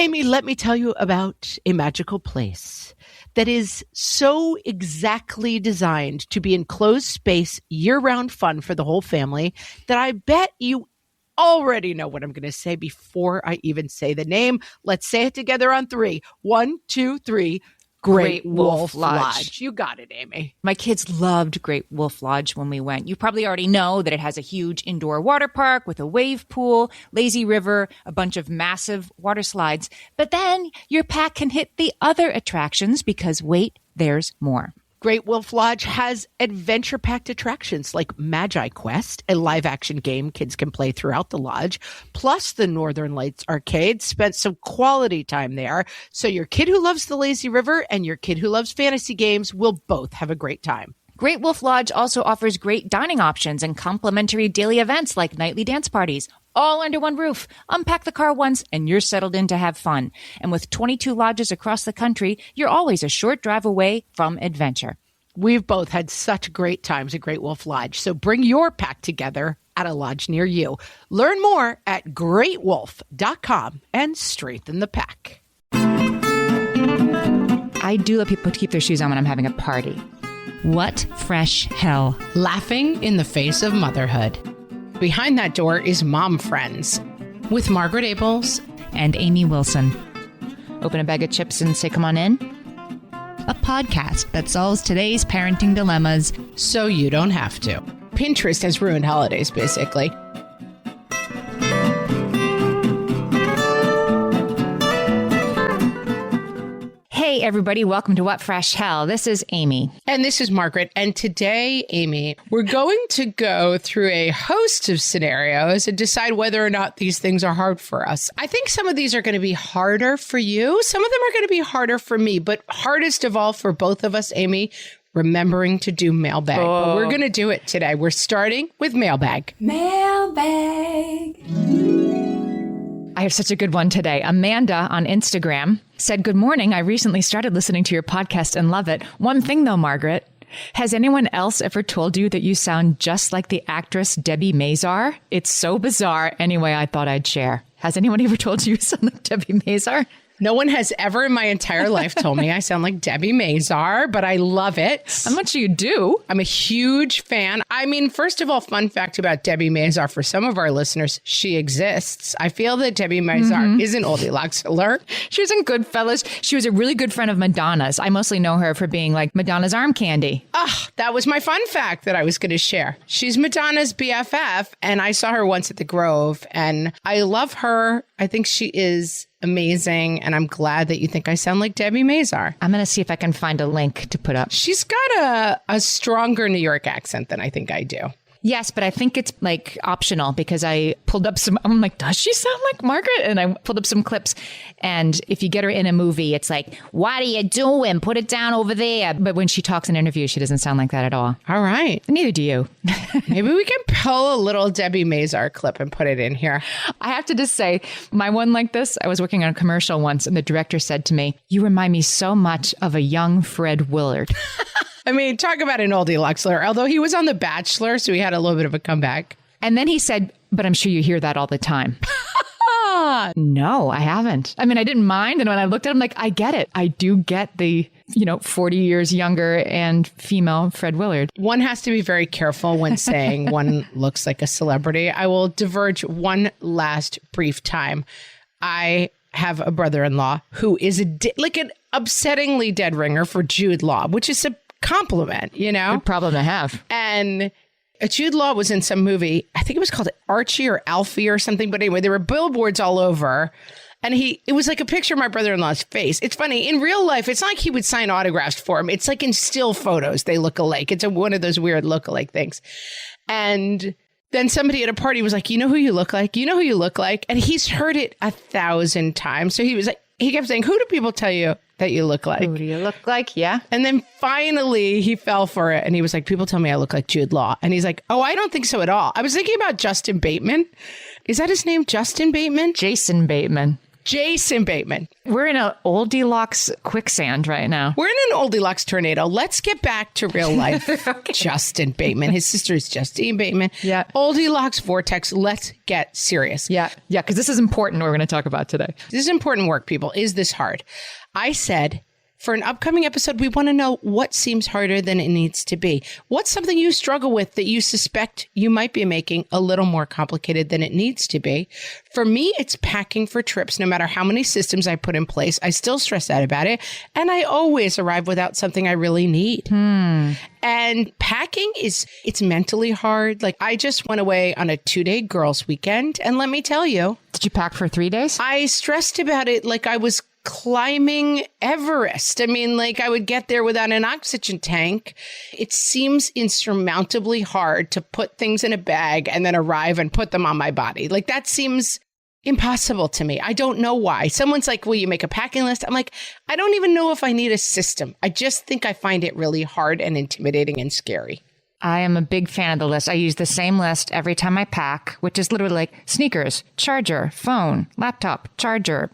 Amy, let me tell you about a magical place that is so exactly designed to be enclosed space, year-round fun for the whole family that I bet you already know what I'm going to say before I even say the name. Let's say it together on 3. 1, 2, 3. Great Wolf Lodge. You got it, Amy. My kids loved Great Wolf Lodge when we went. You probably already know that it has a huge indoor water park with a wave pool, lazy river, a bunch of massive water slides. But then your pack can hit the other attractions because wait, there's more. Great Wolf Lodge has adventure-packed attractions like Magi Quest, a live-action game kids can play throughout the lodge, plus the Northern Lights Arcade. Spent some quality time there, so your kid who loves the lazy river and your kid who loves fantasy games will both have a great time. Great Wolf Lodge also offers great dining options and complimentary daily events like nightly dance parties, all under one roof. Unpack the car once and you're settled in to have fun. And with 22 lodges across the country, you're always a short drive away from adventure. We've both had such great times at Great Wolf Lodge, so bring your pack together at a lodge near you. Learn more at greatwolf.com and strengthen the pack. I do let people keep their shoes on when I'm having a party. What fresh hell? Laughing in the face of motherhood. Behind that door is Mom Friends with Margaret Abels and Amy Wilson. Open a bag of chips and say, come on in. A podcast that solves today's parenting dilemmas so you don't have to. Pinterest has ruined holidays, basically. Hey, everybody. Welcome to What Fresh Hell. This is Amy. And this is Margaret. And today, Amy, we're going to go through a host of scenarios and decide whether or not these things are hard for us. I think some of these are going to be harder for you. Some of them are going to be harder for me. But hardest of all for both of us, Amy, remembering to do mailbag. Oh. But we're going to do it today. We're starting with mailbag. Mailbag. I have such a good one today. Amanda on Instagram said, good morning. I recently started listening to your podcast and love it. One thing though, Margaret, has anyone else ever told you that you sound just like the actress Debbie Mazar? It's so bizarre. Anyway, I thought I'd share. Has anyone ever told you sound like Debbie Mazar? No one has ever in my entire life told me I sound like Debbie Mazar, but I love it. How much you do? I'm a huge fan. I mean, first of all, fun fact about Debbie Mazar, for some of our listeners, she exists. I feel that Debbie Mazar isn't Oldie Luxler. She was in Goodfellas. She was a really good friend of Madonna's. I mostly know her for being like Madonna's arm candy. That was my fun fact that I was going to share. She's Madonna's BFF, and I saw her once at the Grove, and I love her. I think she is amazing, and I'm glad that you think I sound like Debbie Mazar. I'm going to see if I can find a link to put up. She's got a stronger New York accent than I think I do. Yes, but I think it's like optional because I pulled up I'm like, does she sound like Margaret? And I pulled up some clips. And if you get her in a movie, it's like, what are you doing? Put it down over there. But when she talks in interviews, she doesn't sound like that at all. All right. Neither do you. Maybe we can pull a little Debbie Mazar clip and put it in here. I have to just say, my one like this, I was working on a commercial once and the director said to me, you remind me so much of a young Fred Willard. I mean, talk about an oldie Luxler, although he was on The Bachelor, so he had a little bit of a comeback. And then he said, but I'm sure you hear that all the time. No, I haven't. I mean, I didn't mind. And when I looked at him, like, I get it. I do get the, 40 years younger and female Fred Willard. One has to be very careful when saying one looks like a celebrity. I will diverge one last brief time. I have a brother-in-law who is an upsettingly dead ringer for Jude Law, which is a compliment, Good problem to have. And Jude Law was in some movie, I think it was called Archie or Alfie or something. But anyway, there were billboards all over. And it was like a picture of my brother-in-law's face. It's funny. In real life, it's not like he would sign autographs for him. It's like in still photos, they look alike. It's one of those weird look-alike things. And then somebody at a party was like, you know who you look like? You know who you look like? And he's heard it 1,000 times. So he kept saying, who do people tell you that you look like? Who do you look like? Yeah. And then finally he fell for it and he was like, people tell me I look like Jude Law. And he's like, oh, I don't think so at all. I was thinking about Justin Bateman. Is that his name? Justin Bateman? Jason Bateman. Jason Bateman. We're in an Goldilocks quicksand right now. We're in an Goldilocks tornado. Let's get back to real life. Okay. Justin Bateman. His sister is Justine Bateman. Yeah. Goldilocks vortex. Let's get serious. Yeah, because this is important what we're going to talk about today. This is important work, people. Is this hard? I said, for an upcoming episode, we want to know what seems harder than it needs to be. What's something you struggle with that you suspect you might be making a little more complicated than it needs to be? For me, it's packing for trips. No matter how many systems I put in place, I still stress out about it. And I always arrive without something I really need. And packing it's mentally hard. Like, I just went away on a 2-day girls' weekend. And let me tell you. Did you pack for 3 days? I stressed about it like I was climbing Everest. I mean, like, I would get there without an oxygen tank. It seems insurmountably hard to put things in a bag and then arrive and put them on my body. Like, that seems impossible to me. I don't know why. Someone's like, will you make a packing list? I'm like, I don't even know if I need a system. I just think I find it really hard and intimidating and scary. I am a big fan of the list. I use the same list every time I pack, which is literally like sneakers, charger, phone, laptop, charger,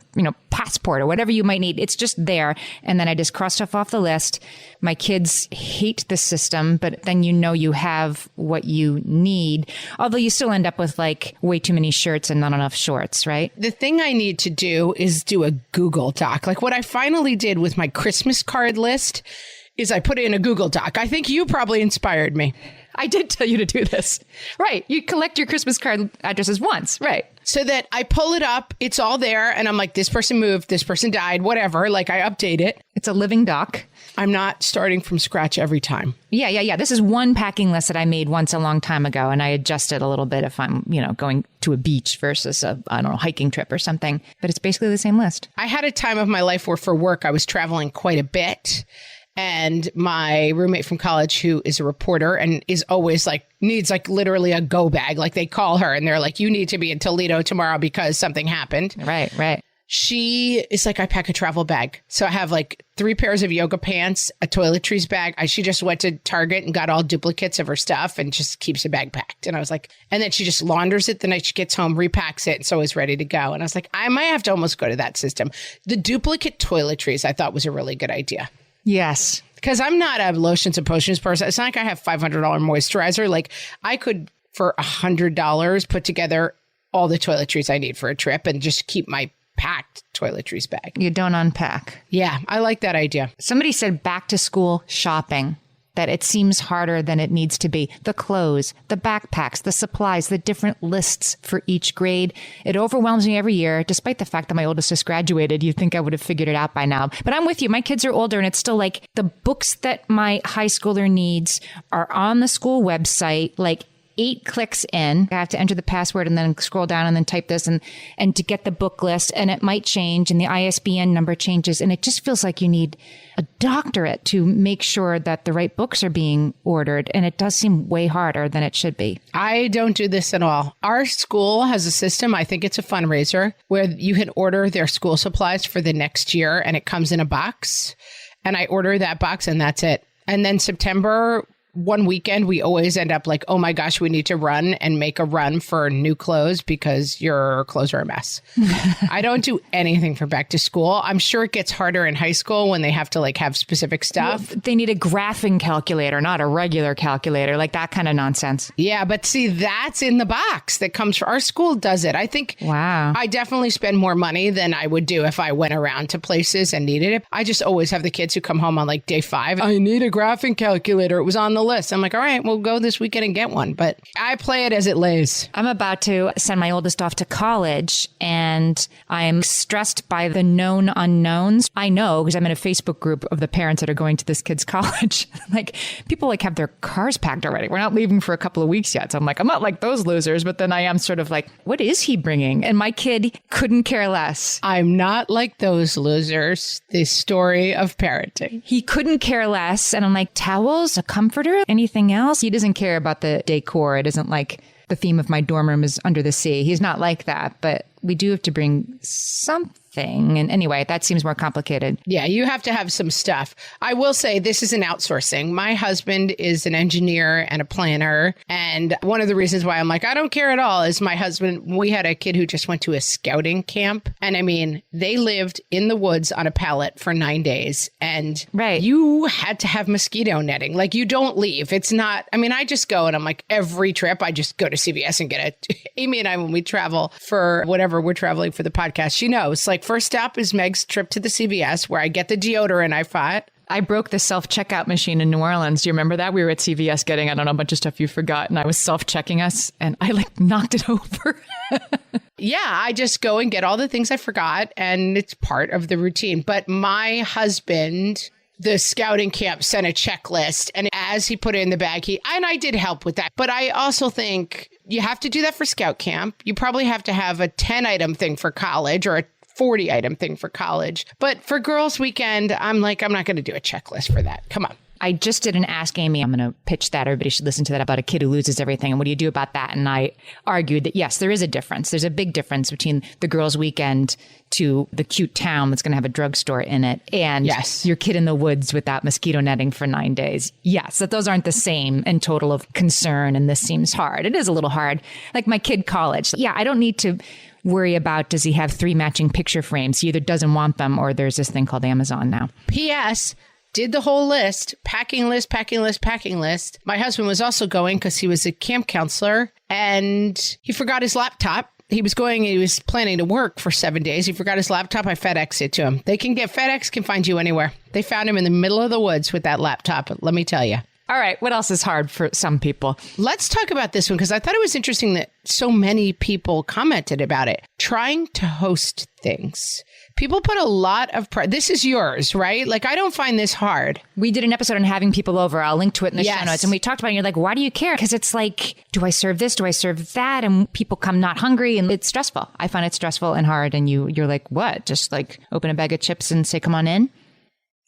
passport or whatever you might need. It's just there. And then I just cross stuff off the list. My kids hate the system, but then you have what you need. Although you still end up with like way too many shirts and not enough shorts, right? The thing I need to do is do a Google Doc. Like what I finally did with my Christmas card list is I put it in a Google Doc. I think you probably inspired me. I did tell you to do this. Right. You collect your Christmas card addresses once. Right. So that I pull it up, it's all there, and I'm like, this person moved, this person died, whatever. Like, I update it. It's a living doc. I'm not starting from scratch every time. Yeah. This is one packing list that I made once a long time ago, and I adjust it a little bit if I'm, going to a beach versus a, hiking trip or something. But it's basically the same list. I had a time of my life where for work, I was traveling quite a bit. And my roommate from college, who is a reporter and is always needs literally a go bag. Like, they call her and they're like, you need to be in Toledo tomorrow because something happened. Right. She is like, I pack a travel bag. So I have 3 pairs of yoga pants, a toiletries bag. She just went to Target and got all duplicates of her stuff and just keeps a bag packed. And I was like, and then she just launders it the night she gets home, repacks it, and so is ready to go. And I was like, I might have to almost go to that system. The duplicate toiletries I thought was a really good idea. Yes. Because I'm not a lotions and potions person. It's not like I have $500 moisturizer. Like, I could, for $100, put together all the toiletries I need for a trip and just keep my packed toiletries bag. You don't unpack. Yeah, I like that idea. Somebody said back to school shopping, that it seems harder than it needs to be. The clothes, the backpacks, the supplies, the different lists for each grade. It overwhelms me every year, despite the fact that my oldest just graduated. You'd think I would have figured it out by now. But I'm with you. My kids are older, and it's still like the books that my high schooler needs are on the school website, 8 clicks in. I have to enter the password and then scroll down and then type this and to get the book list. And it might change and the ISBN number changes. And it just feels like you need a doctorate to make sure that the right books are being ordered. And it does seem way harder than it should be. I don't do this at all. Our school has a system, I think it's a fundraiser, where you can order their school supplies for the next year and it comes in a box. And I order that box and that's it. And then September, one weekend, we always end up like, oh my gosh, we need to run and make a run for new clothes because your clothes are a mess. I don't do anything for back to school. I'm sure it gets harder in high school when they have to have specific stuff. Well, they need a graphing calculator, not a regular calculator, that kind of nonsense. Yeah, but see, that's in the box that comes from our school does it. I think, wow, I definitely spend more money than I would do if I went around to places and needed it. I just always have the kids who come home on day 5. I need a graphing calculator. It was on the list. I'm like, all right, we'll go this weekend and get one. But I play it as it lays. I'm about to send my oldest off to college and I'm stressed by the known unknowns. I know because I'm in a Facebook group of the parents that are going to this kid's college. People have their cars packed already. We're not leaving for a couple of weeks yet. So I'm not like those losers, but then I am sort of what is he bringing? And my kid couldn't care less. I'm not like those losers. The story of parenting. He couldn't care less. And I'm like, towels, a comforter, anything else? He doesn't care about the decor. It isn't like the theme of my dorm room is under the sea. He's not like that, but we do have to bring something thing. And anyway, that seems more complicated. Yeah, you have to have some stuff. I will say this is an outsourcing. My husband is an engineer and a planner. And one of the reasons why I'm like, I don't care at all is my husband, we had a kid who just went to a scouting camp. And I mean, they lived in the woods on a pallet for 9 days. And you had to have mosquito netting. Like you don't leave. It's not, I mean, I just go and I'm like, every trip, I just go to CVS and get it. Amy and I, when we travel for whatever we're traveling for the podcast, she knows like first stop is Meg's trip to the CVS where I get the deodorant I fought. I broke the self-checkout machine in New Orleans. Do you remember that? We were at CVS getting, I don't know, a bunch of stuff you forgot. And I was self-checking us and I like knocked it over. Yeah, I just go and get all the things I forgot. And it's part of the routine. But my husband, the scouting camp, sent a checklist. And as he put it in the bag, and I did help with that. But I also think you have to do that for scout camp. You probably have to have a 10-item thing for college or a 40-item thing for college. But for girls' weekend, I'm like, I'm not going to do a checklist for that. Come on. I just did an Ask Amy. I'm going to pitch that. Everybody should listen to that about a kid who loses everything. And what do you do about that? And I argued that, yes, there is a difference. There's a big difference between the girls' weekend to the cute town that's going to have a drugstore in it and your kid in the woods without mosquito netting for 9 days. Yes, that those aren't the same in total of concern. And this seems hard. It is a little hard. Like my kid college. Yeah, I don't need to worry about does he have 3 matching picture frames. He either doesn't want them or there's this thing called Amazon now. P.S. Did the whole list, packing list. My husband was also going because he was a camp counselor and he forgot his laptop. He was planning to work for 7 days. He forgot his laptop. I FedExed it to him. FedEx can find you anywhere. They found him in the middle of the woods with that laptop. Let me tell you. All right. What else is hard for some people? Let's talk about this one because I thought it was interesting that so many people commented about it. Trying to host things. People put a lot of pressure. This is yours, right? Like, I don't find this hard. We did an episode on having people over. I'll link to it in the show notes. And we talked about it. And you're like, why do you care? Because it's like, do I serve this? Do I serve that? And people come not hungry. And it's stressful. I find it stressful and hard. And you're like, what? Just like open a bag of chips and say, come on in?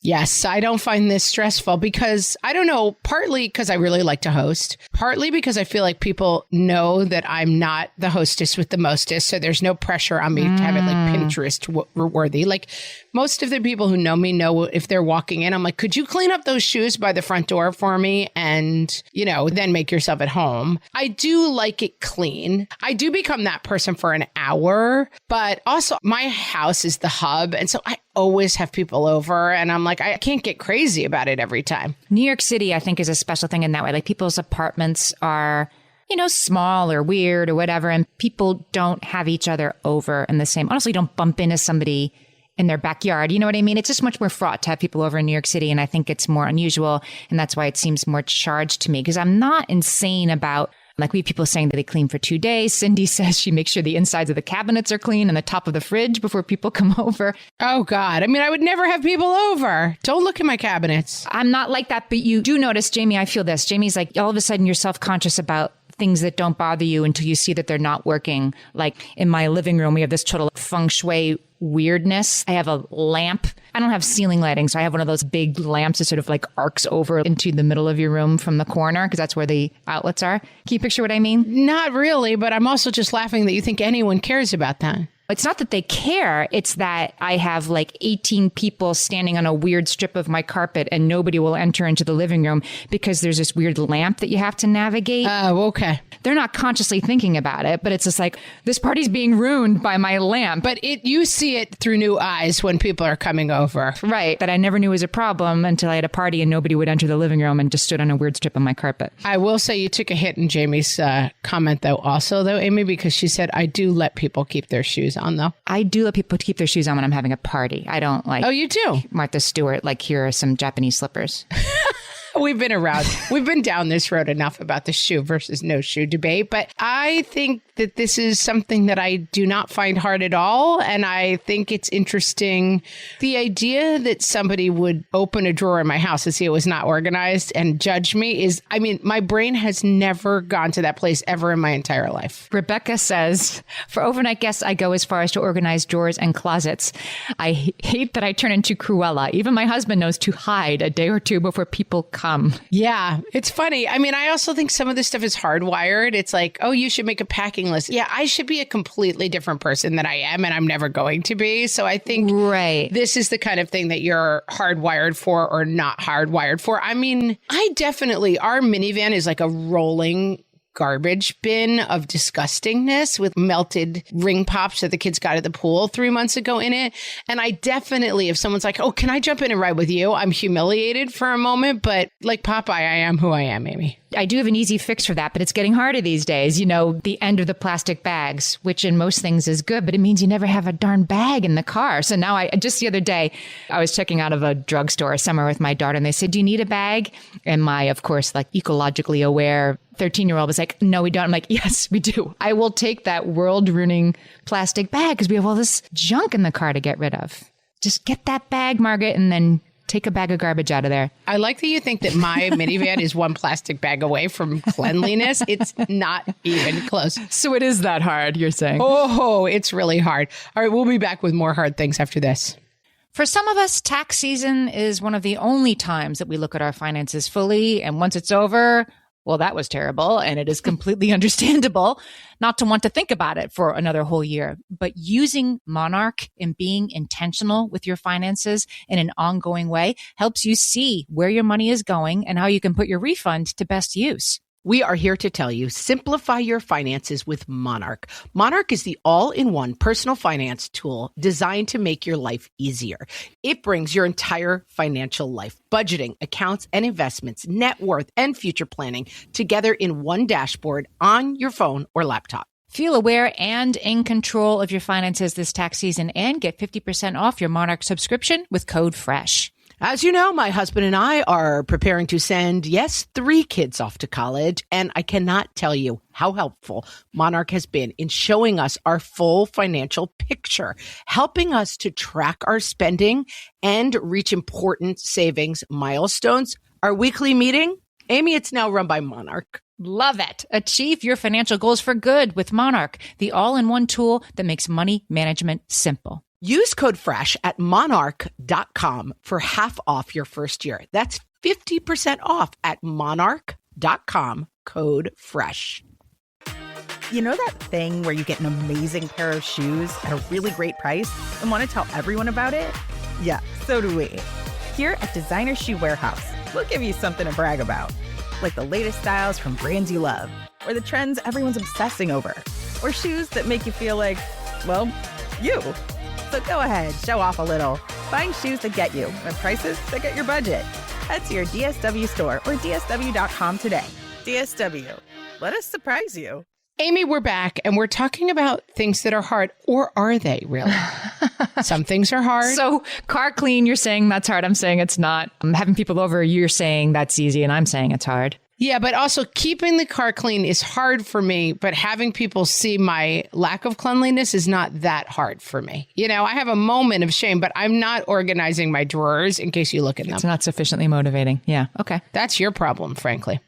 Yes, I don't find this stressful because, I don't know, partly because I really like to host, partly because I feel like people know that I'm not the hostess with the mostest, so there's no pressure on me to have it like Pinterest worthy. Like most of the people who know me know if they're walking in, I'm like, could you clean up those shoes by the front door for me and, then make yourself at home. I do like it clean. I do become that person for an hour, but also my house is the hub. And so I always have people over and I'm like, I can't get crazy about it every time. New York City, I think, is a special thing in that way. Like people's apartments are, small or weird or whatever. And people don't have each other over in the same, honestly, don't bump into somebody in their backyard. You know what I mean? It's just much more fraught to have people over in New York City. And I think it's more unusual. And that's why it seems more charged to me because I'm not insane about like we have people saying that they clean for 2 days. Cindy says she makes sure the insides of the cabinets are clean and the top of the fridge before people come over. Oh, God. I mean, I would never have people over. Don't look at my cabinets. I'm not like that. But you do notice, Jamie, I feel this. Jamie's like, all of a sudden you're self-conscious about things that don't bother you until you see that they're not working. Like in my living room, we have this total feng shui weirdness. I have a lamp. I don't have ceiling lighting, so I have one of those big lamps that sort of like arcs over into the middle of your room from the corner because that's where the outlets are. Can you picture what I mean? Not really, but I'm also just laughing that you think anyone cares about that. It's not that they care. It's that I have like 18 people standing on a weird strip of my carpet and nobody will enter into the living room because there's this weird lamp that you have to navigate. Oh, okay. They're not consciously thinking about it, but it's just like, this party's being ruined by my lamp. But you see it through new eyes when people are coming over. Right. That I never knew was a problem until I had a party and nobody would enter the living room and just stood on a weird strip of my carpet. I will say you took a hit in Jamie's comment, though, Amy, because she said, I do let people keep their shoes on, though. I do let people keep their shoes on when I'm having a party. I don't like... Oh, you do? Martha Stewart, like, here are some Japanese slippers. We've been around. We've been down this road enough about the shoe versus no shoe debate. But I think that this is something that I do not find hard at all. And I think it's interesting. The idea that somebody would open a drawer in my house and see it was not organized and judge me is, I mean, my brain has never gone to that place ever in my entire life. Rebecca says, for overnight guests, I go as far as to organize drawers and closets. I hate that I turn into Cruella. Even my husband knows to hide a day or two before people come. Yeah, it's funny. I mean, I also think some of this stuff is hardwired. It's like, oh, you should make a packing list. Yeah, I should be a completely different person than I am, and I'm never going to be. So I think this is the kind of thing that you're hardwired for or not hardwired for. I mean, our minivan is like a rolling garbage bin of disgustingness with melted ring pops that the kids got at the pool 3 months ago in it. And I definitely, if someone's like, oh, can I jump in and ride with you? I'm humiliated for a moment, but like Popeye, I am who I am, Amy. I do have an easy fix for that, but it's getting harder these days. You know, the end of the plastic bags, which in most things is good, but it means you never have a darn bag in the car. So now just the other day, I was checking out of a drugstore somewhere with my daughter and they said, do you need a bag? And my, of course, like ecologically aware 13-year-old was like, no, we don't. I'm like, yes, we do. I will take that world-ruining plastic bag because we have all this junk in the car to get rid of. Just get that bag, Margaret, and then take a bag of garbage out of there. I like that you think that my minivan is one plastic bag away from cleanliness. It's not even close. So it is that hard, you're saying? Oh, it's really hard. All right, we'll be back with more hard things after this. For some of us, tax season is one of the only times that we look at our finances fully. And once it's over, well, that was terrible. And it is completely understandable not to want to think about it for another whole year. But using Monarch and being intentional with your finances in an ongoing way helps you see where your money is going and how you can put your refund to best use. We are here to tell you, simplify your finances with Monarch. Monarch is the all-in-one personal finance tool designed to make your life easier. It brings your entire financial life, budgeting, accounts and investments, net worth, and future planning together in one dashboard on your phone or laptop. Feel aware and in control of your finances this tax season and get 50% off your Monarch subscription with code FRESH. As you know, my husband and I are preparing to send, 3 kids off to college, and I cannot tell you how helpful Monarch has been in showing us our full financial picture, helping us to track our spending and reach important savings milestones. Our weekly meeting, Amy, it's now run by Monarch. Love it. Achieve your financial goals for good with Monarch, the all-in-one tool that makes money management simple. Use code FRESH at monarch.com for half off your first year. That's 50% off at monarch.com, code FRESH. You know that thing where you get an amazing pair of shoes at a really great price and want to tell everyone about it? Yeah, so do we. Here at Designer Shoe Warehouse, we'll give you something to brag about, like the latest styles from brands you love, or the trends everyone's obsessing over, or shoes that make you feel like, well, you. So go ahead, show off a little. Find shoes that get you at prices that get your budget. Head to your DSW store or DSW.com today. DSW, let us surprise you. Amy, we're back and we're talking about things that are hard, or are they really? Some things are hard. So car clean, you're saying that's hard. I'm saying it's not. Having people over, you're saying that's easy and I'm saying it's hard. Yeah, but also keeping the car clean is hard for me, but having people see my lack of cleanliness is not that hard for me. You know, I have a moment of shame, but I'm not organizing my drawers in case you look at them. It's not sufficiently motivating. Yeah. Okay. That's your problem, frankly.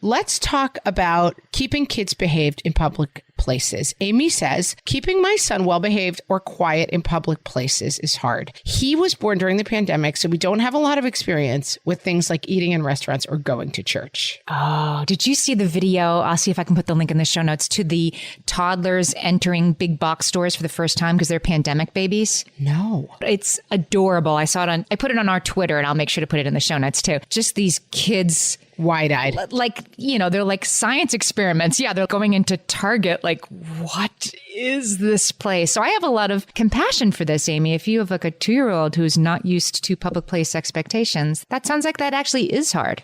Let's talk about keeping kids behaved in public places. Amy says, keeping my son well-behaved or quiet in public places is hard. He was born during the pandemic, so we don't have a lot of experience with things like eating in restaurants or going to church. Oh, did you see the video? I'll see if I can put the link in the show notes to the toddlers entering big box stores for the first time because they're pandemic babies. No. It's adorable. I put it on our Twitter and I'll make sure to put it in the show notes too. Just these kids wide-eyed. Like, you know, they're like science experiments. Yeah, they're going into Target. Like, what is this place? So I have a lot of compassion for this, Amy. If you have like a 2-year-old who's not used to public place expectations, that sounds like that actually is hard.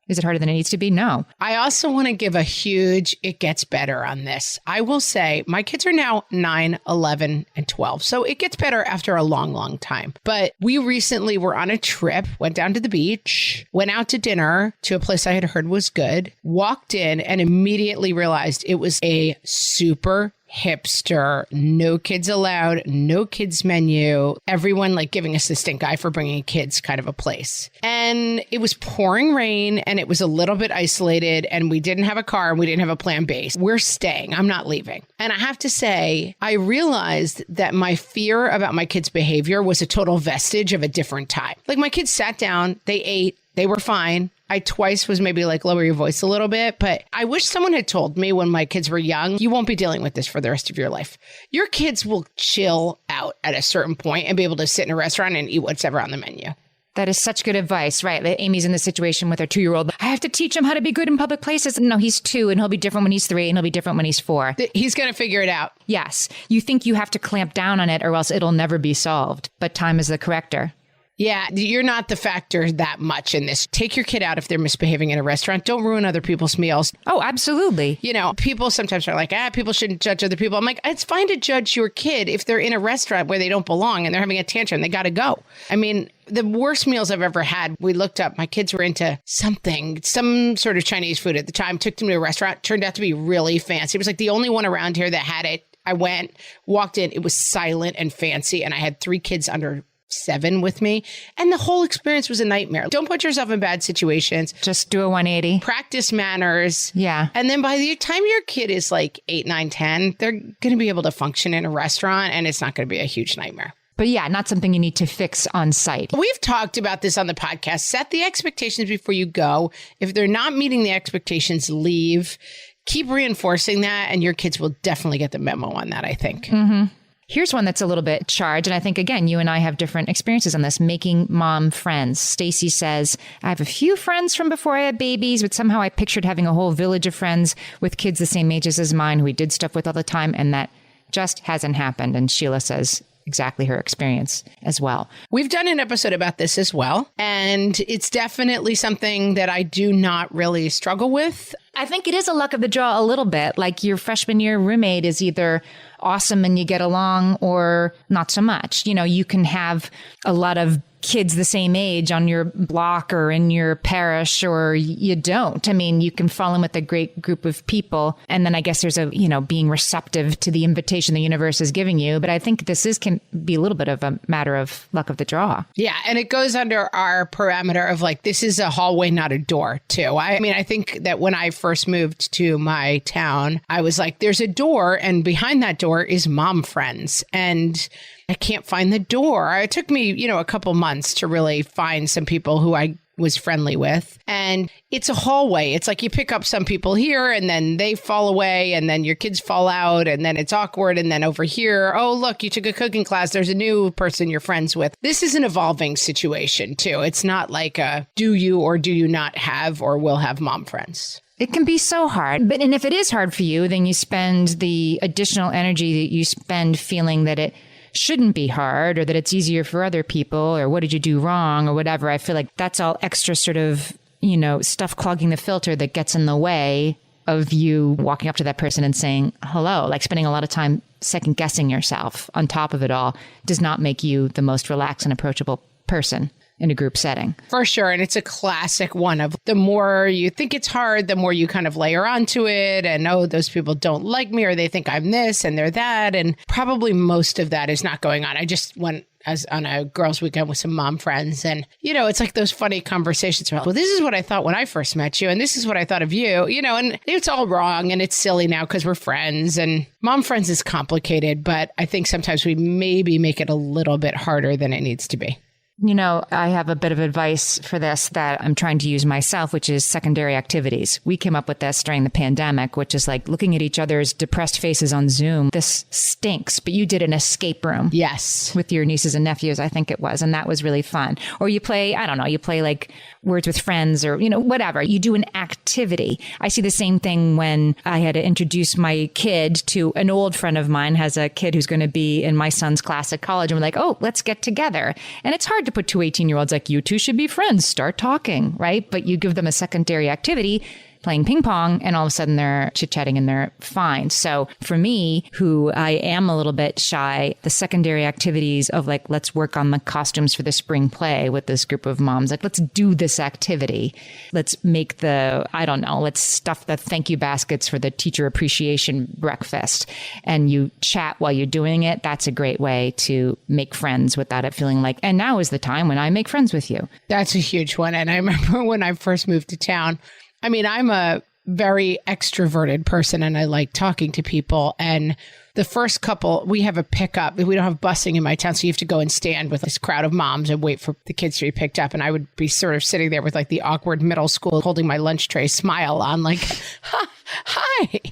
Is it harder than it needs to be? No. I also want to give a huge, it gets better on this. I will say my kids are now 9, 11, and 12. So it gets better after a long, long time. But we recently were on a trip, went down to the beach, went out to dinner to a place I had heard was good, walked in and immediately realized it was a super hipster, no kids allowed, no kids menu, everyone like giving us the stink eye for bringing kids kind of a place. And it was pouring rain and it was a little bit isolated and we didn't have a car and we didn't have a plan B. We're staying. I'm not leaving. And I have to say, I realized that my fear about my kids' behavior was a total vestige of a different time. Like my kids sat down, they ate, they were fine. I twice was maybe like lower your voice a little bit, but I wish someone had told me when my kids were young, you won't be dealing with this for the rest of your life. Your kids will chill out at a certain point and be able to sit in a restaurant and eat whatever on the menu. That is such good advice, right? Amy's in this situation with her 2-year-old. I have to teach him how to be good in public places. No, he's 2 and he'll be different when he's 3 and he'll be different when he's 4. He's going to figure it out. Yes. You think you have to clamp down on it or else it'll never be solved. But time is the corrector. Yeah, you're not the factor that much in this. Take your kid out if they're misbehaving in a restaurant. Don't ruin other people's meals. Oh, absolutely. You know, people sometimes are like, people shouldn't judge other people. I'm like, it's fine to judge your kid if they're in a restaurant where they don't belong and they're having a tantrum. They got to go. I mean, the worst meals I've ever had, we looked up, my kids were into some sort of Chinese food at the time, took them to a restaurant, turned out to be really fancy. It was like the only one around here that had it. I went, walked in, it was silent and fancy, and I had 3 kids under 7 with me. And the whole experience was a nightmare. Don't put yourself in bad situations. Just do a 180. Practice manners. Yeah. And then by the time your kid is like 8, 9, 10, they're going to be able to function in a restaurant and it's not going to be a huge nightmare. But yeah, not something you need to fix on site. We've talked about this on the podcast. Set the expectations before you go. If they're not meeting the expectations, leave. Keep reinforcing that and your kids will definitely get the memo on that, I think. Mm-hmm. Here's one that's a little bit charged. And I think, again, you and I have different experiences on this. Making mom friends. Stacy says, I have a few friends from before I had babies, but somehow I pictured having a whole village of friends with kids the same ages as mine who we did stuff with all the time. And that just hasn't happened. And Sheila says exactly her experience as well. We've done an episode about this as well. And it's definitely something that I do not really struggle with. I think it is a luck of the draw a little bit. Like your freshman year roommate is either awesome and you get along or not so much. You know, you can have a lot of kids the same age on your block or in your parish, or you don't. I mean, you can fall in with a great group of people. And then I guess there's a, you know, being receptive to the invitation the universe is giving you. But I think can be a little bit of a matter of luck of the draw. Yeah. And it goes under our parameter of like, this is a hallway, not a door too. I mean, I think that when I first moved to my town, I was like, there's a door and behind that door is mom friends. And I can't find the door. It took me, you know, a couple months to really find some people who I was friendly with. And it's a hallway. It's like you pick up some people here and then they fall away and then your kids fall out and then it's awkward. And then over here, oh, look, you took a cooking class. There's a new person you're friends with. This is an evolving situation too. It's not like a do you or do you not have or will have mom friends. It can be so hard. And if it is hard for you, then you spend the additional energy that you spend feeling that it shouldn't be hard or that it's easier for other people or what did you do wrong or whatever. I feel like that's all extra sort of, you know, stuff clogging the filter that gets in the way of you walking up to that person and saying hello. Like spending a lot of time second guessing yourself on top of it all does not make you the most relaxed and approachable person in a group setting. For sure. And it's a classic one of the more you think it's hard, the more you kind of layer onto it. And, oh, those people don't like me or they think I'm this and they're that. And probably most of that is not going on. I just went on a girls' weekend with some mom friends. And, you know, it's like those funny conversations about, well, this is what I thought when I first met you. And this is what I thought of you, you know, and it's all wrong. And it's silly now because we're friends. And mom friends is complicated. But I think sometimes we maybe make it a little bit harder than it needs to be. You know, I have a bit of advice for this that I'm trying to use myself, which is secondary activities. We came up with this during the pandemic, which is like looking at each other's depressed faces on Zoom. This stinks, but you did an escape room. Yes. With your nieces and nephews, I think it was. And that was really fun. Or you play, I don't know, you play like Words with Friends or, you know, whatever. You do an activity. I see the same thing when I had to introduce my kid to an old friend of mine, has a kid who's going to be in my son's class at college. And we're like, oh, let's get together. And it's hard to put 2 18-year-olds like, you two should be friends, start talking, right? But you give them a secondary activity, playing ping pong, and all of a sudden they're chit-chatting and they're fine. So for me, who I am a little bit shy, the secondary activities of like, let's work on the costumes for the spring play with this group of moms. Like, let's do this activity. Let's make let's stuff the thank you baskets for the teacher appreciation breakfast. And you chat while you're doing it. That's a great way to make friends without it feeling like, and now is the time when I make friends with you. That's a huge one. And I remember when I first moved to town, I mean, I'm a very extroverted person and I like talking to people. And the first couple, we have a pickup. We don't have busing in my town. So you have to go and stand with this crowd of moms and wait for the kids to be picked up. And I would be sort of sitting there with like the awkward middle school holding my lunch tray smile on like, hi,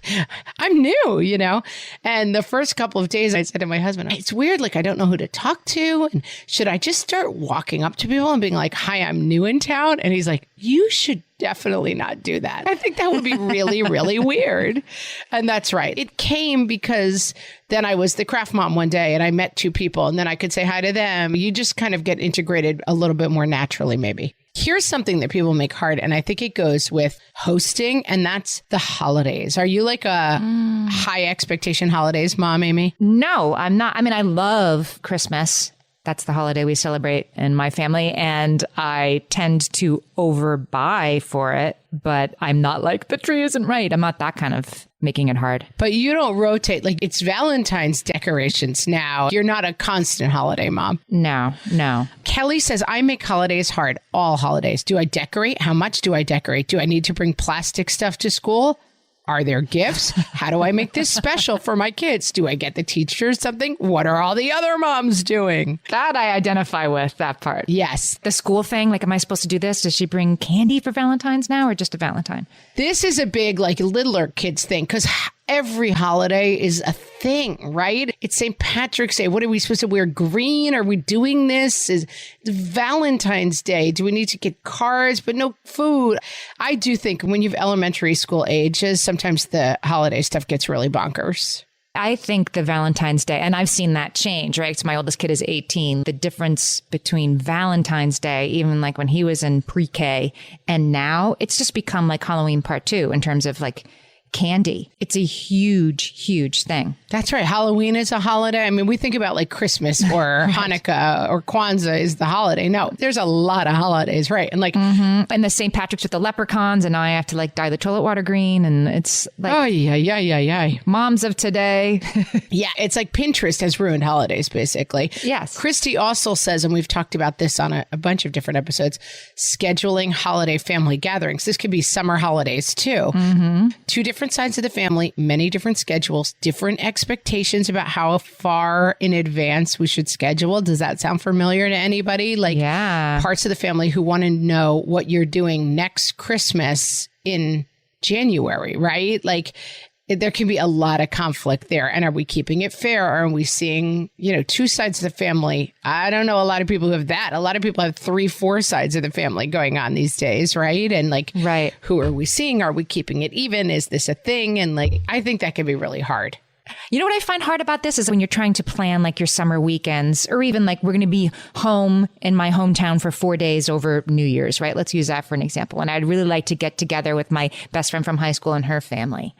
I'm new, you know? And the first couple of days I said to my husband, it's weird. Like, I don't know who to talk to. And should I just start walking up to people and being like, hi, I'm new in town? And he's like, you should definitely not do that. I think that would be really, really weird. And that's right. It came because then I was the craft mom one day and I met two people and then I could say hi to them. You just kind of get integrated a little bit more naturally, maybe. Here's something that people make hard, and I think it goes with hosting, and that's the holidays. Are you like a high expectation holidays mom, Amy? No, I'm not. I mean, I love Christmas. That's the holiday we celebrate in my family. And I tend to overbuy for it, but I'm not like, the tree isn't right. I'm not that kind of making it hard. But you don't rotate. Like, it's Valentine's decorations now. You're not a constant holiday mom. No. Kelly says, I make holidays hard. All holidays. Do I decorate? How much do I decorate? Do I need to bring plastic stuff to school? Are there gifts? How do I make this special for my kids? Do I get the teachers something? What are all the other moms doing? That I identify with, that part. Yes. The school thing, like, am I supposed to do this? Does she bring candy for Valentine's now or just a Valentine? This is a big, like, littler kids thing because every holiday is a thing, right? It's St. Patrick's Day. What are we supposed to wear? Green? Are we doing this? Is Valentine's Day? Do we need to get cards but no food? I do think when you have elementary school ages, sometimes the holiday stuff gets really bonkers. I think the Valentine's Day, and I've seen that change, right? So my oldest kid is 18. The difference between Valentine's Day, even like when he was in pre-K, and now it's just become like Halloween part 2 in terms of like candy. It's a huge, huge thing. That's right. Halloween is a holiday. I mean, we think about like Christmas or Hanukkah or Kwanzaa is the holiday. No, there's a lot of holidays, right? And like, and the St. Patrick's with the leprechauns, and now I have to like dye the toilet water green, and it's like, oh yeah. moms of today. Yeah, it's like Pinterest has ruined holidays, basically. Yes. Christy also says, and we've talked about this on a bunch of different episodes, scheduling holiday family gatherings. This could be summer holidays too. Two different sides of the family, many different schedules, different expectations about how far in advance we should schedule. Does that sound familiar to anybody? Like, yeah, parts of the family who want to know what you're doing next Christmas in January, right? Like, there can be a lot of conflict there. And are we keeping it fair? Or are we seeing, two sides of the family? I don't know a lot of people who have that. A lot of people have 3-4 sides of the family going on these days, right? And like, right. Who are we seeing? Are we keeping it even? Is this a thing? And like, I think that can be really hard. You know what I find hard about this is when you're trying to plan like your summer weekends, or even like we're going to be home in my hometown for 4 days over New Year's, right? Let's use that for an example. And I'd really like to get together with my best friend from high school and her family.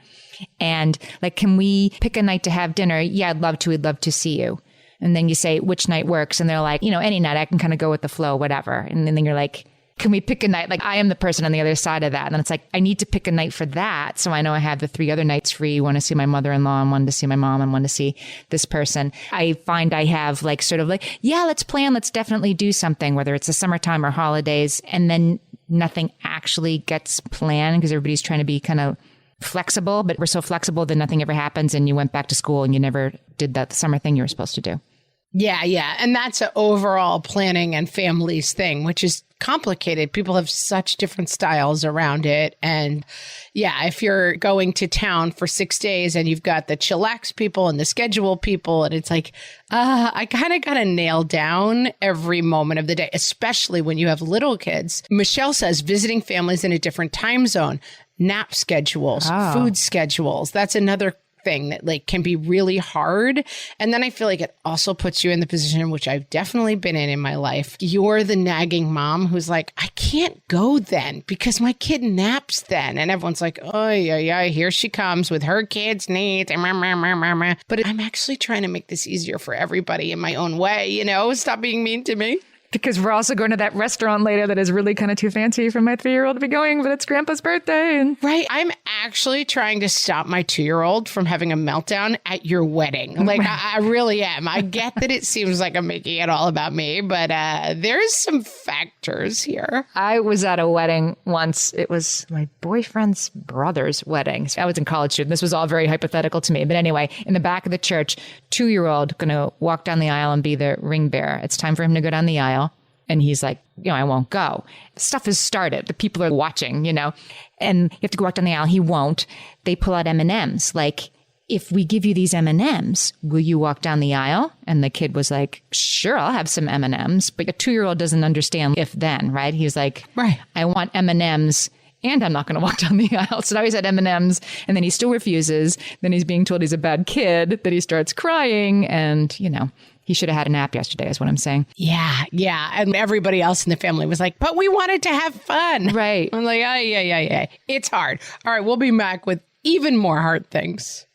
And like, can we pick a night to have dinner? Yeah, I'd love to. We'd love to see you. And then you say, which night works? And they're like, any night. I can kind of go with the flow, whatever. And then you're like, can we pick a night? Like, I am the person on the other side of that. And it's like, I need to pick a night for that. So I know I have the 3 other nights free. One to see my mother-in-law, and one to see my mom, and one to see this person. I find I have like sort of like, yeah, let's plan. Let's definitely do something, whether it's the summertime or holidays. And then nothing actually gets planned because everybody's trying to be kind of flexible, but we're so flexible that nothing ever happens and you went back to school and you never did that summer thing you were supposed to do. Yeah. And that's an overall planning and families thing, which is complicated. People have such different styles around it. And yeah, if you're going to town for 6 days and you've got the chillax people and the schedule people, and it's like, I kind of got to nail down every moment of the day, especially when you have little kids. Michelle says visiting families in a different time zone, nap schedules, food schedules. That's another thing that like can be really hard. And then I feel like it also puts you in the position, which I've definitely been in my life. You're the nagging mom who's like, I can't go then because my kid naps then. And everyone's like, oh yeah, here she comes with her kids' needs. But I'm actually trying to make this easier for everybody in my own way, Stop being mean to me. Because we're also going to that restaurant later that is really kind of too fancy for my 3-year-old to be going, but it's Grandpa's birthday. And Right. I'm actually trying to stop my 2-year-old from having a meltdown at your wedding. Like, I really am. I get that it seems like I'm making it all about me, but there's some factors here. I was at a wedding once. It was my boyfriend's brother's wedding. I was in college student. This was all very hypothetical to me. But anyway, in the back of the church, 2-year-old going to walk down the aisle and be the ring bearer. It's time for him to go down the aisle. And he's like, I won't go. Stuff has started. The people are watching, and you have to go out down the aisle. He won't. They pull out M&Ms. Like, if we give you these M&Ms, will you walk down the aisle? And the kid was like, sure, I'll have some M&Ms. But a 2-year-old doesn't understand if then, right? He's like, right. I want M&Ms. And I'm not going to walk down the aisle. So now he's at M&Ms, and then he still refuses. Then he's being told he's a bad kid, that he starts crying. And, he should have had a nap yesterday is what I'm saying. Yeah. And everybody else in the family was like, but we wanted to have fun. Right. I'm like, yeah. It's hard. All right. We'll be back with even more hard things.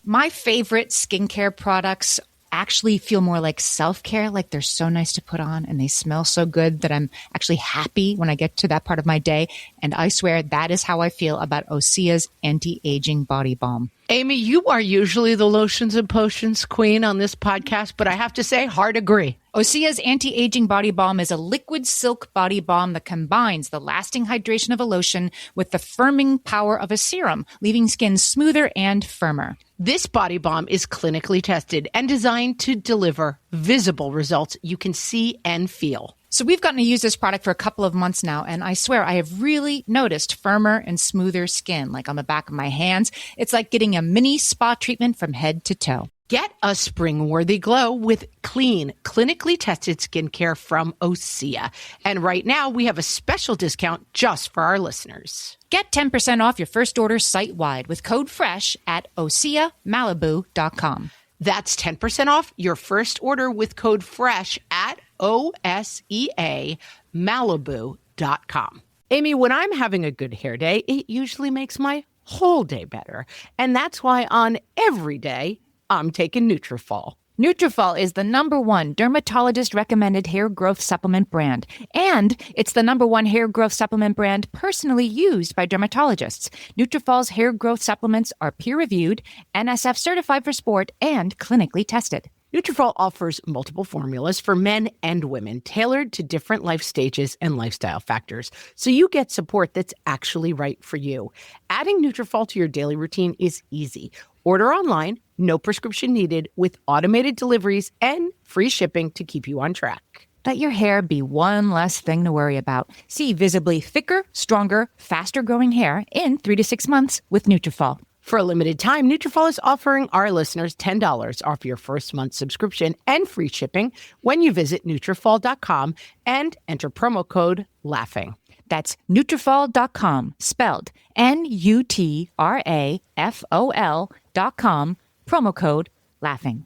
My favorite skincare products actually feel more like self-care, like they're so nice to put on and they smell so good that I'm actually happy when I get to that part of my day. And I swear that is how I feel about Osea's anti-aging body balm. Amy, you are usually the lotions and potions queen on this podcast, but I have to say, hard agree. Osea's anti-aging body balm is a liquid silk body balm that combines the lasting hydration of a lotion with the firming power of a serum, leaving skin smoother and firmer. This body balm is clinically tested and designed to deliver visible results you can see and feel. So we've gotten to use this product for a couple of months now, and I swear I have really noticed firmer and smoother skin, like on the back of my hands. It's like getting a mini spa treatment from head to toe. Get a spring-worthy glow with clean, clinically tested skincare from Osea. And right now, we have a special discount just for our listeners. Get 10% off your first order site-wide with code FRESH at OseaMalibu.com. That's 10% off your first order with code FRESH at OSEAMalibu.com. Amy, when I'm having a good hair day, it usually makes my whole day better. And that's why on every day, I'm taking Nutrafol. Nutrafol is the #1 dermatologist-recommended hair growth supplement brand. And it's the #1 hair growth supplement brand personally used by dermatologists. Nutrafol's hair growth supplements are peer-reviewed, NSF certified for sport, and clinically tested. Nutrafol offers multiple formulas for men and women tailored to different life stages and lifestyle factors, so you get support that's actually right for you. Adding Nutrafol to your daily routine is easy. Order online, no prescription needed, with automated deliveries and free shipping to keep you on track. Let your hair be one less thing to worry about. See visibly thicker, stronger, faster-growing hair in 3 to 6 months with Nutrafol. For a limited time, Nutrafol is offering our listeners $10 off your first month subscription and free shipping when you visit Nutrafol.com and enter promo code LAUGHING. That's Nutrafol.com, spelled Nutrafol.com, promo code LAUGHING.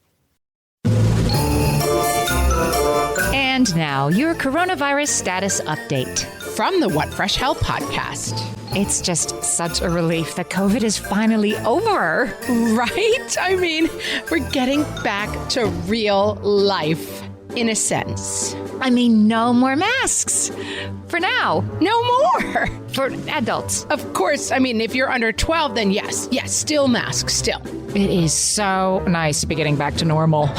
And now, your coronavirus status update. From the What Fresh Hell podcast. it's just such a relief that COVID is finally over. Right? I mean, we're getting back to real life in a sense. I mean, no more masks. For now. No more. For adults. Of course. I mean, if you're under 12, then yes, still masks, still. It is so nice to be getting back to normal.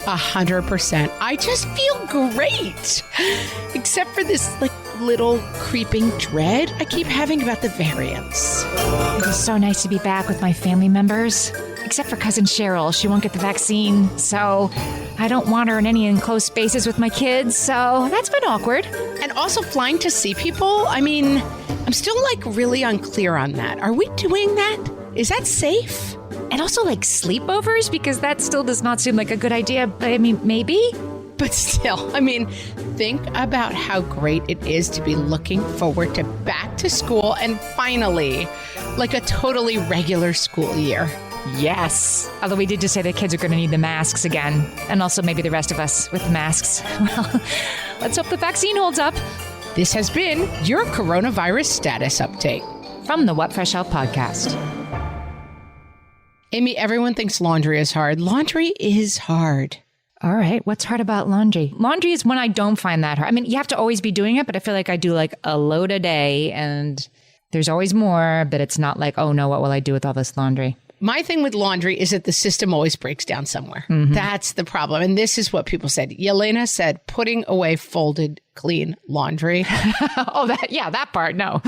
100%. I just feel great. Except for this, little creeping dread I keep having about the variants. It is so nice to be back with my family members. Except for cousin Cheryl. She won't get the vaccine, so I don't want her in any enclosed spaces with my kids, so that's been awkward. And also flying to see people, I mean, I'm still really unclear on that. Are we doing that? Is that safe? And also sleepovers, because that still does not seem like a good idea, but I mean, maybe? But still, I mean, think about how great it is to be looking forward to back to school and finally, a totally regular school year. Yes. Although we did just say the kids are going to need the masks again. And also maybe the rest of us with the masks. Well, let's hope the vaccine holds up. This has been your coronavirus status update. From the What Fresh Hell podcast. Amy, everyone thinks laundry is hard. Laundry is hard. All right. What's hard about laundry? Laundry is when I don't find that hard. I mean, you have to always be doing it, but I feel like I do like a load a day and there's always more, but it's not like, oh no, what will I do with all this laundry? My thing with laundry is that the system always breaks down somewhere. That's the problem. And this is what people said. Yelena said, putting away folded, clean laundry. That part. No.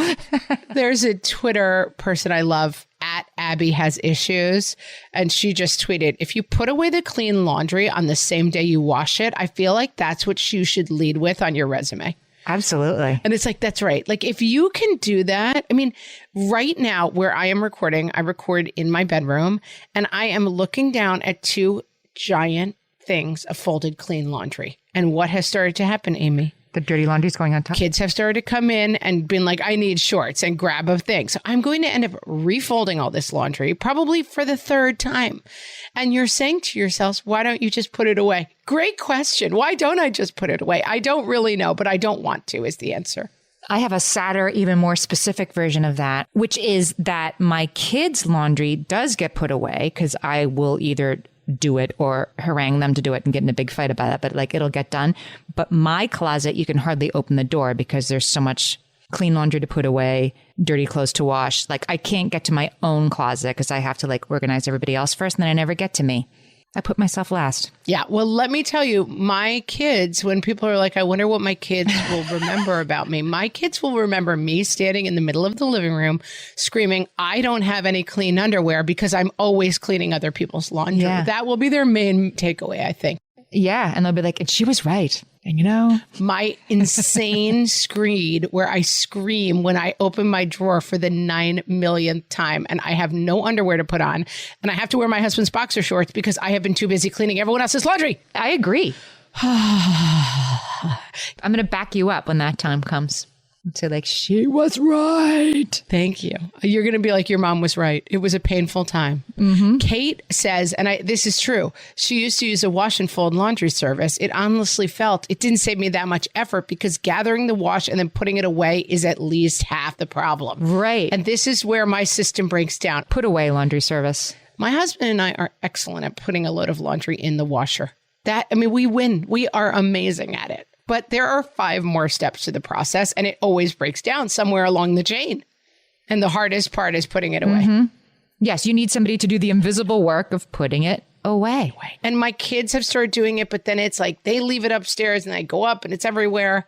There's a Twitter person I love, at Abby Has Issues. And she just tweeted, if you put away the clean laundry on the same day you wash it, I feel like that's what you should lead with on your resume. Absolutely. And it's like, that's right. Like, if you can do that, I mean, right now where I am recording, I record in my bedroom and I am looking down at 2 giant things of folded clean laundry. And what has started to happen, Amy? The dirty laundry's going on top. Kids have started to come in and been like, I need shorts and grab a thing. So I'm going to end up refolding all this laundry, probably for the 3rd time. And you're saying to yourselves, why don't you just put it away? Great question. Why don't I just put it away? I don't really know, but I don't want to is the answer. I have a sadder, even more specific version of that, which is that my kids' laundry does get put away because I will either do it or harangue them to do it and get in a big fight about it, but like it'll get done. But my closet, you can hardly open the door because there's so much clean laundry to put away, dirty clothes to wash. Like I can't get to my own closet because I have to like organize everybody else first and then I never get to me. I put myself last. Yeah. Well, let me tell you, my kids, when people are like, I wonder what my kids will remember about me. My kids will remember me standing in the middle of the living room screaming, I don't have any clean underwear because I'm always cleaning other people's laundry. Yeah. That will be their main takeaway, I think. Yeah. And they'll be like, and she was right. And you know, my insane screed where I scream when I open my drawer for the 9 millionth time and I have no underwear to put on and I have to wear my husband's boxer shorts because I have been too busy cleaning everyone else's laundry. I agree. I'm going to back you up when that time comes. And say like, she was right. Thank you. You're going to be like, your mom was right. It was a painful time. Kate says, and this is true, she used to use a wash and fold laundry service. It honestly felt it didn't save me that much effort because gathering the wash and then putting it away is at least half the problem. Right. And this is where my system breaks down. Put away laundry service. My husband and I are excellent at putting a load of laundry in the washer. We win. We are amazing at it. But there are 5 more steps to the process, and it always breaks down somewhere along the chain. And the hardest part is putting it away. Yes, you need somebody to do the invisible work of putting it away. And my kids have started doing it, but then it's like they leave it upstairs and I go up and it's everywhere.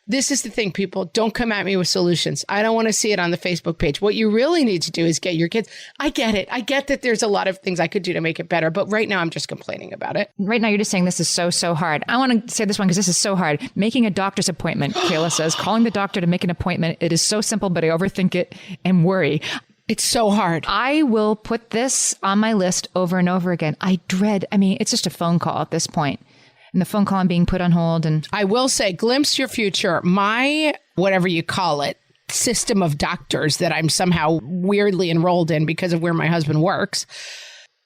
This is the thing, people. Don't come at me with solutions. I don't want to see it on the Facebook page. What you really need to do is get your kids. I get it. I get that there's a lot of things I could do to make it better, but right now I'm just complaining about it. Right now you're just saying this is so hard. I want to say this one because this is so hard. Making a doctor's appointment, Kayla says. Calling the doctor to make an appointment. It is so simple, but I overthink it and worry. It's so hard. I will put this on my list over and over again. It's just a phone call at this point. And the phone call I'm being put on hold. And I will say, glimpse your future. My, whatever you call it, system of doctors that I'm somehow weirdly enrolled in because of where my husband works,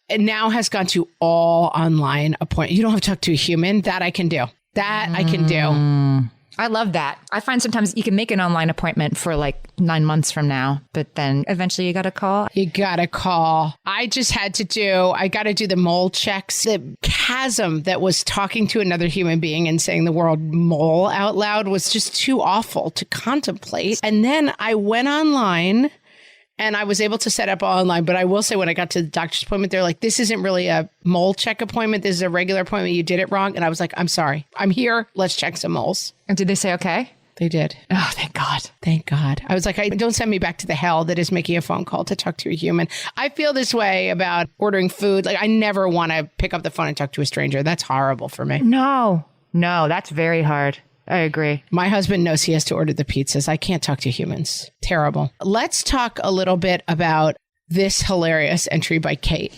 it now has gone to all online appointment. You don't have to talk to a human. That I can do. I can do. I love that. I find sometimes you can make an online appointment for like 9 months from now, but then eventually you got to call. You got to call. I got to do the mole checks. The chasm that was talking to another human being and saying the word mole out loud was just too awful to contemplate. And then I went online and I was able to set up online. But I will say when I got to the doctor's appointment, they're like, this isn't really a mole check appointment. This is a regular appointment. You did it wrong. And I was like, I'm sorry. I'm here. Let's check some moles. And did they say okay? They did. Oh, thank God. Thank God. I was like, don't send me back to the hell that is making a phone call to talk to a human. I feel this way about ordering food. Like I never want to pick up the phone and talk to a stranger. That's horrible for me. No, that's very hard. I agree. My husband knows he has to order the pizzas. I can't talk to humans. Terrible. Let's talk a little bit about this hilarious entry by Kate.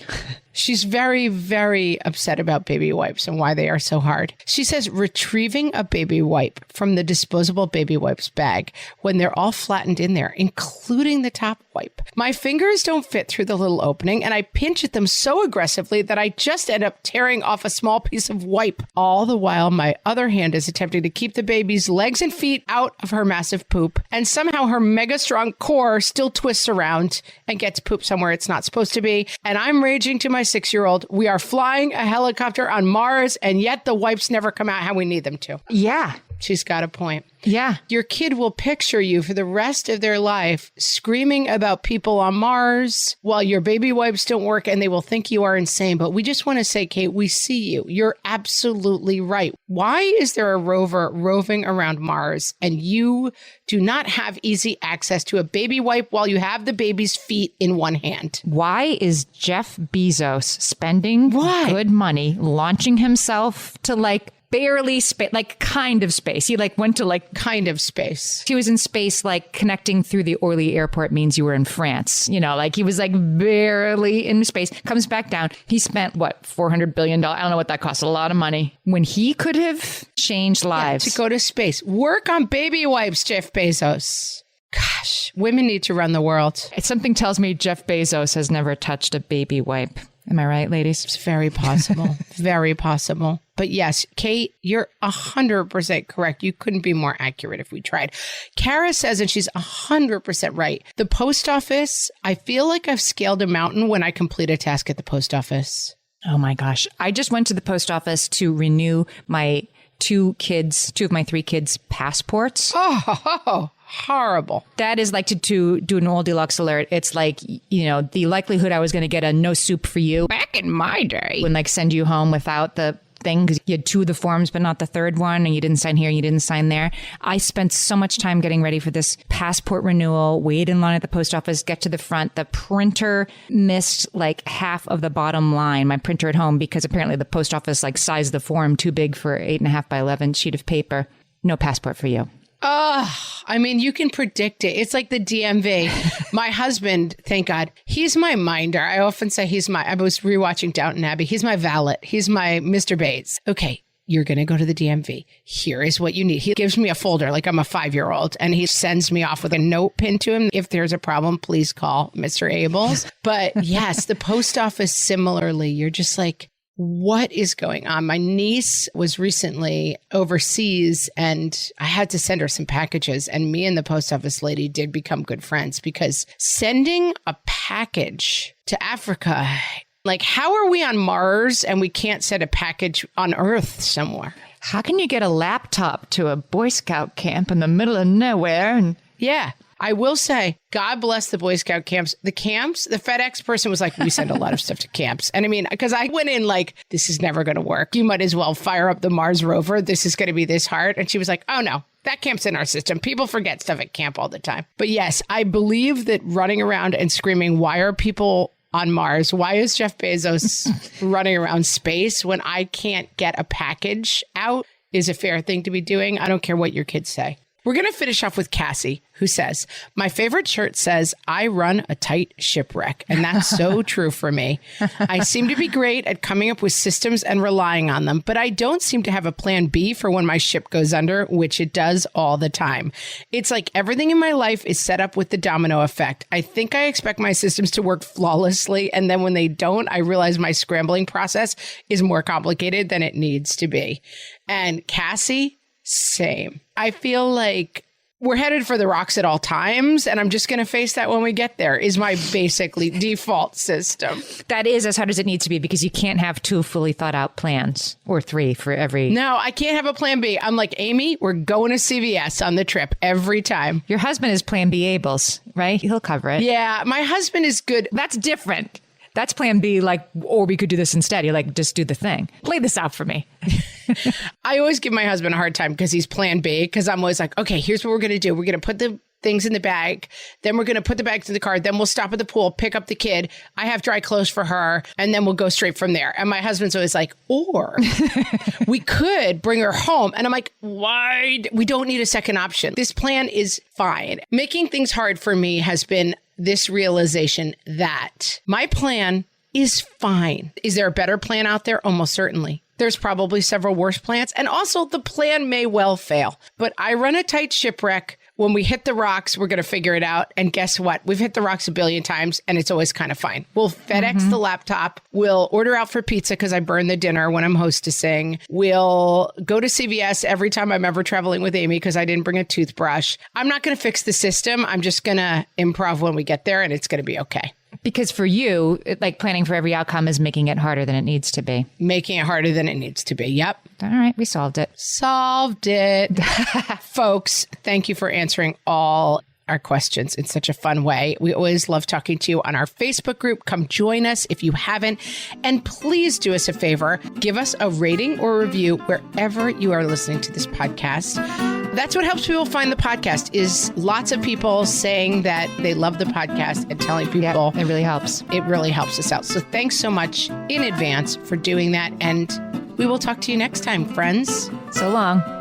She's very, very upset about baby wipes and why they are so hard. She says retrieving a baby wipe from the disposable baby wipes bag when they're all flattened in there, including the top wipe. My fingers don't fit through the little opening and I pinch at them so aggressively that I just end up tearing off a small piece of wipe. All the while, my other hand is attempting to keep the baby's legs and feet out of her massive poop. And somehow her mega strong core still twists around and gets poop somewhere it's not supposed to be. And I'm raging to myself, 6-year-old. We are flying a helicopter on Mars, and yet the wipes never come out how we need them to. Yeah. She's got a point. Yeah. Your kid will picture you for the rest of their life screaming about people on Mars while your baby wipes don't work, and they will think you are insane. But we just want to say, Kate, we see you. You're absolutely right. Why is there a rover roving around Mars and you do not have easy access to a baby wipe while you have the baby's feet in one hand? Why is Jeff Bezos spending good money launching himself to barely space, kind of space? He went to kind of space. He was in space, connecting through the Orly airport means you were in France. He was barely in space, comes back down. He spent $400 billion. I don't know what that cost. A lot of money when he could have changed lives. To go to space. Work on baby wipes, Jeff Bezos. Gosh, women need to run the world. Something tells me Jeff Bezos has never touched a baby wipe. Am I right, ladies? It's very possible. Very possible. But yes, Kate, you're 100% correct. You couldn't be more accurate if we tried. Kara says, and she's 100% right, the post office, I feel like I've scaled a mountain when I complete a task at the post office. Oh my gosh. I just went to the post office to renew my two of my 3 kids' passports. Oh, horrible. That is to do an old deluxe alert. It's the likelihood I was going to get a no soup for you Back in my day. would send you home without the thing because you had 2 of the forms, but not the third one. And you didn't sign here and you didn't sign there. I spent so much time getting ready for this passport renewal, wait in line at the post office, get to the front. The printer missed half of the bottom line, my printer at home, because apparently the post office sized the form too big for 8.5 by 11 sheet of paper. No passport for you. You can predict it. It's like the DMV. My husband, thank God, he's my minder. I often say I was rewatching Downton Abbey. He's my valet. He's my Mr. Bates. Okay, you're going to go to the DMV. Here is what you need. He gives me a folder like I'm a 5-year-old, and he sends me off with a note pinned to him. If there's a problem, please call Mr. Abels. But yes, the post office, similarly, you're just what is going on? My niece was recently overseas and I had to send her some packages, and me and the post office lady did become good friends because sending a package to Africa, how are we on Mars and we can't send a package on Earth somewhere? How can you get a laptop to a Boy Scout camp in the middle of nowhere? Yeah. I will say, God bless the Boy Scout camps. The camps, the FedEx person was like, we send a lot of stuff to camps. And because I went in this is never going to work. You might as well fire up the Mars rover. This is going to be this hard. And she was like, oh no, that camp's in our system. People forget stuff at camp all the time. But yes, I believe that running around and screaming, why are people on Mars? Why is Jeff Bezos running around space when I can't get a package out is a fair thing to be doing. I don't care what your kids say. We're going to finish off with Cassie, who says, my favorite shirt says, I run a tight shipwreck. And that's so true for me. I seem to be great at coming up with systems and relying on them, but I don't seem to have a plan B for when my ship goes under, which it does all the time. It's like everything in my life is set up with the domino effect. I think I expect my systems to work flawlessly. And then when they don't, I realize my scrambling process is more complicated than it needs to be. And Cassie, same. I feel like we're headed for the rocks at all times, and I'm just going to face that when we get there, is my basically default system. That is as hard as it needs to be because you can't have 2 fully thought out plans or 3 for every. No, I can't have a plan B. I'm like, Amy, we're going to CVS on the trip every time. Your husband is plan B Abels, right? He'll cover it. Yeah, my husband is good. That's different. That's plan B, or we could do this instead. You're just do the thing. Lay this out for me. I always give my husband a hard time because he's plan B, because I'm always like, okay, here's what we're going to do. We're going to put the things in the bag. Then we're going to put the bags in the car. Then we'll stop at the pool, pick up the kid. I have dry clothes for her. And then we'll go straight from there. And my husband's always like, or we could bring her home. And I'm like, why? We don't need a second option. This plan is fine. Making things hard for me has been this realization that my plan is fine. Is there a better plan out there? Almost certainly. There's probably several worse plans. And also the plan may well fail. But I run a tight shipwreck. When we hit the rocks, we're going to figure it out. And guess what? We've hit the rocks a billion times and it's always kind of fine. We'll FedEx the laptop. We'll order out for pizza because I burn the dinner when I'm hostessing. We'll go to CVS every time I'm ever traveling with Amy because I didn't bring a toothbrush. I'm not going to fix the system. I'm just going to improv when we get there and it's going to be okay. Because for you, like planning for every outcome is making it harder than it needs to be. Making it harder than it needs to be. Yep. All right, we solved it. Solved it. Folks, thank you for answering all our questions in such a fun way. We always love talking to you on our Facebook group. Come join us if you haven't. And please do us a favor. Give us a rating or review wherever you are listening to this podcast. That's what helps people find the podcast, is lots of people saying that they love the podcast and telling people. Yeah, it really helps. It really helps us out. So thanks so much in advance for doing that. And we will talk to you next time, friends. So long.